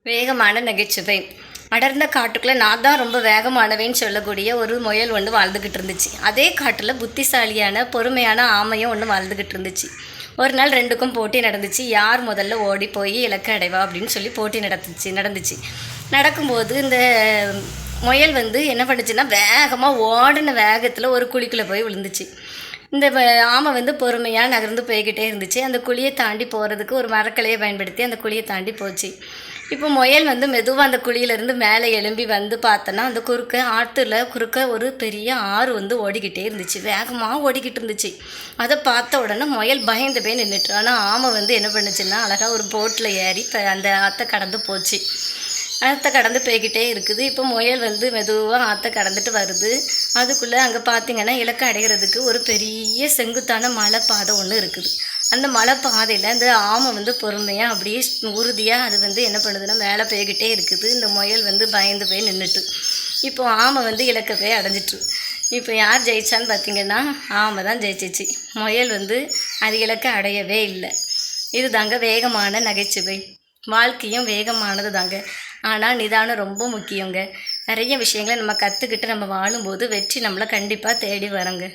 வேகமான நகைச்சுவை. அடர்ந்த காட்டுக்குள்ள நான் தான் ரொம்ப வேகமானவேன்னு சொல்லக்கூடிய ஒரு முயல் ஒன்று வாழ்ந்துக்கிட்டு இருந்துச்சு. அதே காட்டில் புத்திசாலியான பொறுமையான ஆமையும் ஒன்று வாழ்ந்துக்கிட்டு இருந்துச்சு. ஒரு நாள் ரெண்டுக்கும் போட்டி நடந்துச்சு. யார் முதல்ல ஓடி போய் இலக்கை அடைவா அப்படின்னு சொல்லி போட்டி நடந்துச்சு. நடக்கும்போது இந்த முயல் என்ன பண்ணுச்சுன்னா வேகமாக ஓடின வேகத்தில் ஒரு குழிக்குள்ளே போய் விழுந்துச்சு. இந்த ஆமை பொறுமையாக நகர்ந்து போய்கிட்டே இருந்துச்சு. அந்த குழியை தாண்டி போகிறதுக்கு ஒரு மரக்கலையை பயன்படுத்தி அந்த குழியை தாண்டி போச்சு. இப்போ முயல் மெதுவாக அந்த குழியிலேருந்து மேலே எழும்பி பார்த்தோன்னா அந்த ஆற்றுல குறுக்க ஒரு பெரிய ஆறு ஓடிக்கிட்டே இருந்துச்சு. வேகமாக ஓடிக்கிட்டு இருந்துச்சு. அதை பார்த்த உடனே முயல் பயந்து போய் நின்றுட்டு. ஆனால் ஆமை என்ன பண்ணுச்சுன்னா அழகாக ஒரு போட்டில் ஏறி அந்த ஆற்றை கடந்து போச்சு. ஆற்றை கடந்து போய்கிட்டே இருக்குது. இப்போ முயல் மெதுவாக ஆற்றை கடந்துட்டு வருது. அதுக்குள்ளே அங்கே பார்த்திங்கன்னா இலக்கை அடைகிறதுக்கு ஒரு பெரிய செங்குத்தான மலைப்பாதை ஒன்று இருக்குது. அந்த மலைப்பாதையில் அந்த ஆமை பொறுமையாக அப்படியே உறுதியாக அது என்ன பண்ணுதுன்னா மேலே போய்கிட்டே இருக்குது. இந்த முயல் பயந்து போய் நின்றுட்டு. இப்போ ஆமை இலக்கை போய் அடைஞ்சிட்டு. இப்போ யார் ஜெயிச்சான்னு பார்த்திங்கன்னா ஆமை தான் ஜெயிச்சிச்சு. முயல் அது இலக்கை அடையவே இல்லை. இது தாங்க வேகமான நகைச்சுவை. வாழ்க்கையும் வேகமானது தாங்க. ஆனால் நிதானம் ரொம்ப முக்கியங்க. நிறைய விஷயங்களை நம்ம கற்றுக்கிட்டு நம்ம வாழும்போது வெற்றி நம்மளை கண்டிப்பாக தேடி வரோங்க.